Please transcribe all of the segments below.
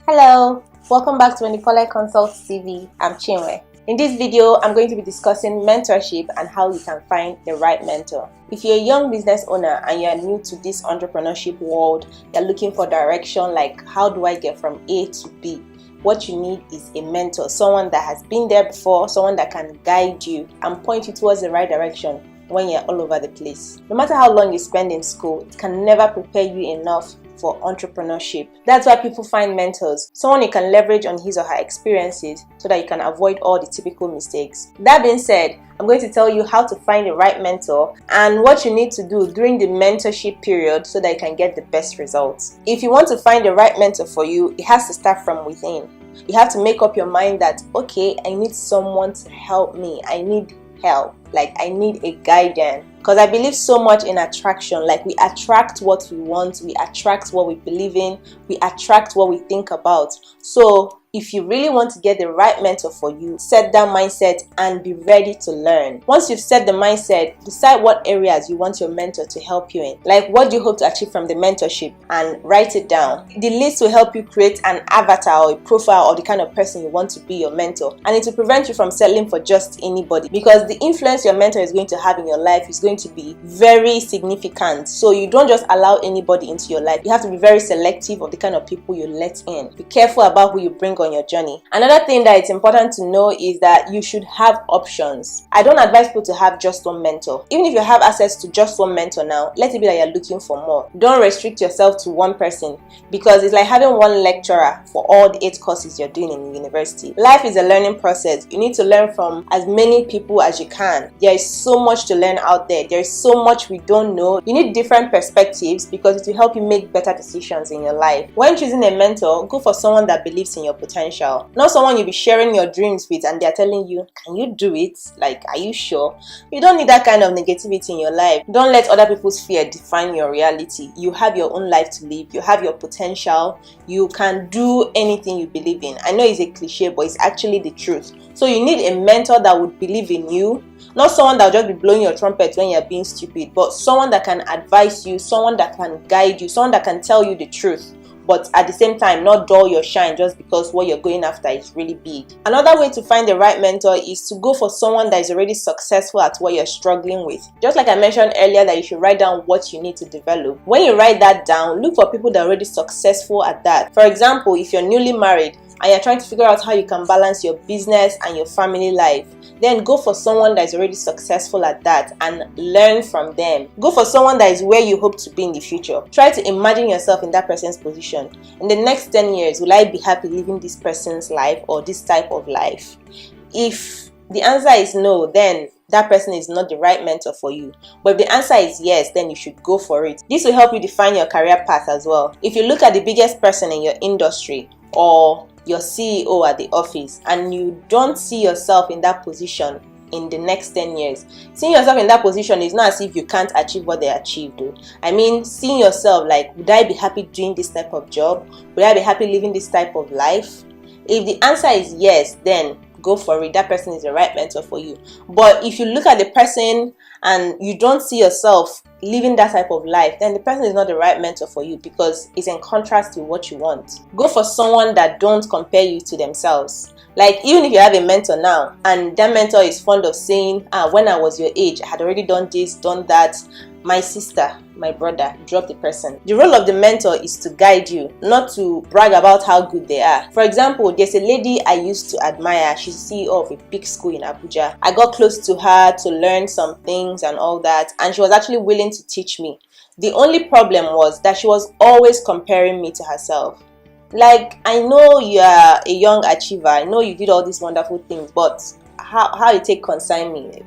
Hello, welcome back to WENDY Consult TV. I'm Chinwe. In this video, I'm going to be discussing mentorship and how you can find the right mentor. If you're a young business owner and you're new to this entrepreneurship world, you're looking for direction like how do I get from A to B? What you need is a mentor, someone that has been there before, someone that can guide you and point you towards the right direction when you're all over the place. No matter how long you spend in school, it can never prepare you enough for entrepreneurship. That's why people find mentors, someone you can leverage on his or her experiences so that you can avoid all the typical mistakes. That being said, I'm going to tell you how to find the right mentor and what you need to do during the mentorship period so that you can get the best results. If you want to find the right mentor for you, it has to start from within. You have to make up your mind that, okay, I need someone to help me. I need help. Like, I need a guidance. Because I believe so much in attraction. Like, we attract what we want, we attract what we believe in, we attract what we think about. So if you really want to get the right mentor for you, set that mindset and be ready to learn. Once you've set the mindset, decide what areas you want your mentor to help you in. Like, what do you hope to achieve from the mentorship, and write it down. The list will help you create an avatar or a profile of the kind of person you want to be your mentor, and it will prevent you from settling for just anybody, because the influence your mentor is going to have in your life is going to be very significant. So you don't just allow anybody into your life. You have to be very selective of the kind of people you let in. Be careful about who you bring on your journey. Another thing that it's important to know is that you should have options. I don't advise people to have just one mentor. Even if you have access to just one mentor now, let it be that you're looking for more. Don't restrict yourself to one person, because it's like having one lecturer for all the 8 courses you're doing in university. Life is a learning process. You need to learn from as many people as you can. There is so much to learn out there. There is so much we don't know. You need different perspectives because it will help you make better decisions in your life. When choosing a mentor, go for someone that believes in your potential. Not someone you'll be sharing your dreams with and they're telling you, can you do it? Like, are you sure? You don't need that kind of negativity in your life. Don't let other people's fear define your reality. You have your own life to live. You have your potential. You can do anything you believe in. I know it's a cliche, but it's actually the truth. So you need a mentor that would believe in you. Not someone that will just be blowing your trumpet when you're being stupid, but someone that can advise you, someone that can guide you, someone that can tell you the truth, but at the same time not dull your shine just because what you're going after is really big. Another way to find the right mentor is to go for someone that is already successful at what you're struggling with. Just like I mentioned earlier that you should write down what you need to develop. When you write that down, look for people that are already successful at that. For example, if you're newly married and you're trying to figure out how you can balance your business and your family life, then go for someone that is already successful at that and learn from them. Go for someone that is where you hope to be in the future. Try to imagine yourself in that person's position. In the next 10 years, will I be happy living this person's life or this type of life? If the answer is no, then that person is not the right mentor for you. But if the answer is yes, then you should go for it. This will help you define your career path as well. If you look at the biggest person in your industry or your CEO at the office and you don't see yourself in that position in the next 10 years, seeing yourself in that position is not as if you can't achieve what they achieved though. I mean, seeing yourself like, would I be happy doing this type of job? Would I be happy living this type of life? If the answer is yes, then go for it. That person is the right mentor for you. But if you look at the person and you don't see yourself living that type of life, then the person is not the right mentor for you because it's in contrast to what you want. Go for someone that don't compare you to themselves. Like, even if you have a mentor now and that mentor is fond of saying, when I was your age, I had already done this, done that, my sister, my brother, drop the person. The role of the mentor is to guide you, not to brag about how good they are. For example, there's a lady I used to admire. She's CEO of a big school in Abuja. I got close to her to learn some things and all that, and she was actually willing to teach me. The only problem was that she was always comparing me to herself. Like, I know you are a young achiever, I know you did all these wonderful things, but how you take concern me?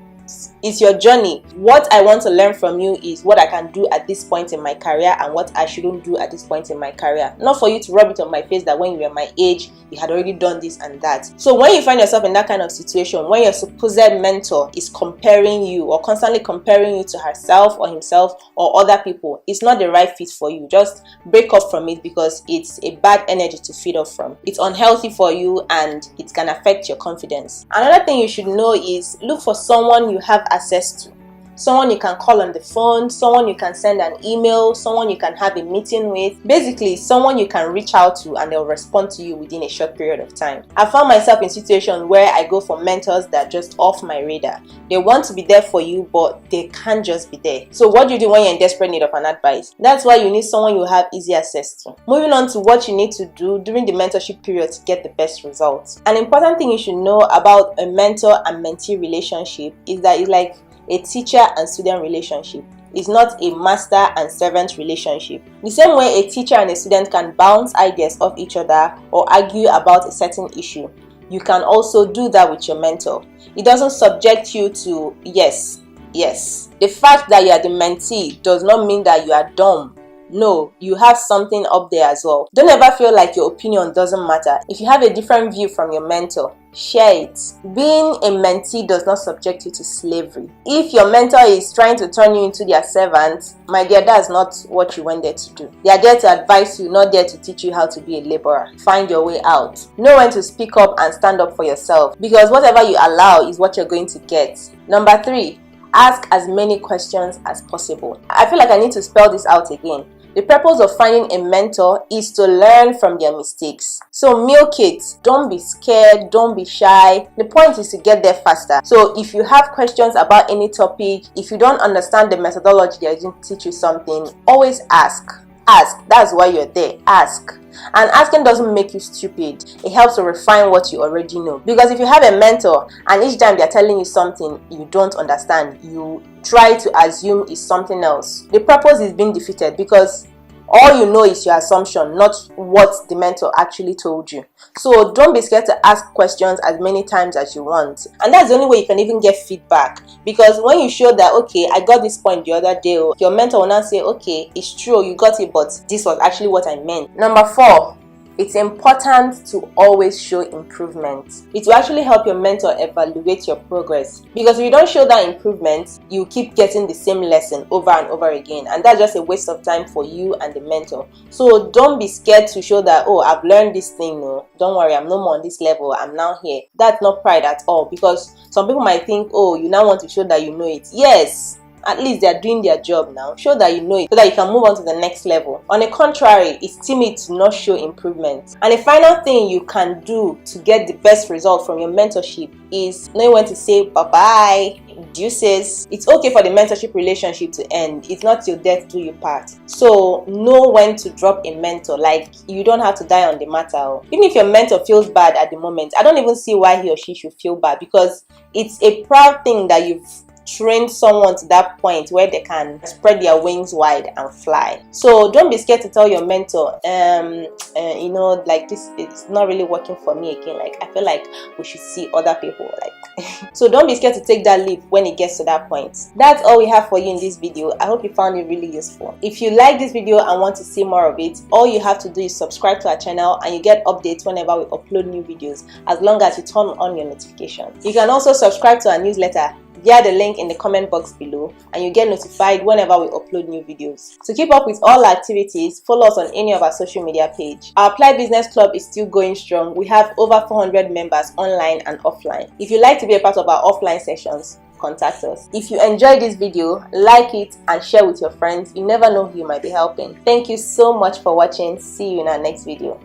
It's your journey. What I want to learn from you is what I can do at this point in my career and what I shouldn't do at this point in my career. Not for you to rub it on my face that when you were my age, you had already done this and that. So when you find yourself in that kind of situation, when your supposed mentor is comparing you or constantly comparing you to herself or himself or other people, it's not the right fit for you. Just break off from it because it's a bad energy to feed off from. It's unhealthy for you and it can affect your confidence. Another thing you should know is look for someone you have access to. someone you can call on the phone, someone you can send an email, someone you can have a meeting with. Basically, someone you can reach out to and they'll respond to you within a short period of time. I found myself in situations where I go for mentors that are just off my radar. They want to be there for you, but they can't just be there. So what do you do when you're in desperate need of an advice? That's why you need someone you have easy access to. Moving on to what you need to do during the mentorship period to get the best results. An important thing you should know about a mentor and mentee relationship is that it's like a teacher and student relationship. It's not a master and servant relationship. The same way a teacher and a student can bounce ideas off each other or argue about a certain issue, you can also do that with your mentor. It doesn't subject you to yes. The fact that you are the mentee does not mean that you are dumb. No, you have something up there as well. Don't ever feel like your opinion doesn't matter. If you have a different view from your mentor, share it. Being a mentee does not subject you to slavery. If your mentor is trying to turn you into their servant, my dear, that's not what you went there to do. They are there to advise you, not there to teach you how to be a laborer. Find your way out. Know when to speak up and stand up for yourself, because whatever you allow is what you're going to get. Number 3, ask as many questions as possible. I feel like I need to spell this out again. The purpose of finding a mentor is to learn from their mistakes. So milk it. Don't be scared. Don't be shy. The point is to get there faster. So if you have questions about any topic, if you don't understand the methodology they didn't teach you something, always ask. Ask. That's why you're there. Ask. And asking doesn't make you stupid. It helps to refine what you already know. Because if you have a mentor and each time they're telling you something you don't understand, you try to assume is something else, the purpose is being defeated, because all you know is your assumption, not what the mentor actually told you. So don't be scared to ask questions as many times as you want. And that's the only way you can even get feedback. Because when you show that, okay, I got this point the other day, your mentor will now say, okay, it's true, you got it, but this was actually what I meant. Number 4, it's important to always show improvement. It will actually help your mentor evaluate your progress. Because if you don't show that improvement, you keep getting the same lesson over and over again. And that's just a waste of time for you and the mentor. So don't be scared to show that, oh, I've learned this thing. No, don't worry, I'm no more on this level. I'm now here. That's not pride at all. Because some people might think, oh, you now want to show that you know it. Yes. At least they are doing their job now. Show that you know it so that you can move on to the next level. On the contrary, it's timid to not show improvement. And the final thing you can do to get the best result from your mentorship is knowing when to say bye-bye, deuces. It's okay for the mentorship relationship to end. It's not till death do you part. So know when to drop a mentor. Like, you don't have to die on the matter. Even if your mentor feels bad at the moment, I don't even see why he or she should feel bad, because it's a proud thing that you've train someone to that point where they can spread their wings wide and fly. So don't be scared to tell your mentor, you know, like, this is not really working for me again. Like, I feel like we should see other people. Like, so don't be scared to take that leap when it gets to that point. That's all we have for you in this video. I hope you found it really useful. If you like this video and want to see more of it, all you have to do is subscribe to our channel and you get updates whenever we upload new videos, as long as you turn on your notifications. You can also subscribe to our newsletter via the link in the comment box below, and you get notified whenever we upload new videos. To keep up with all our activities, follow us on any of our social media page. Our Apply Business Club is still going strong. We have over 400 members online and offline. If you'd like to be a part of our offline sessions, contact us. If you enjoyed this video, like it and share with your friends. You never know who you might be helping. Thank you so much for watching. See you in our next video.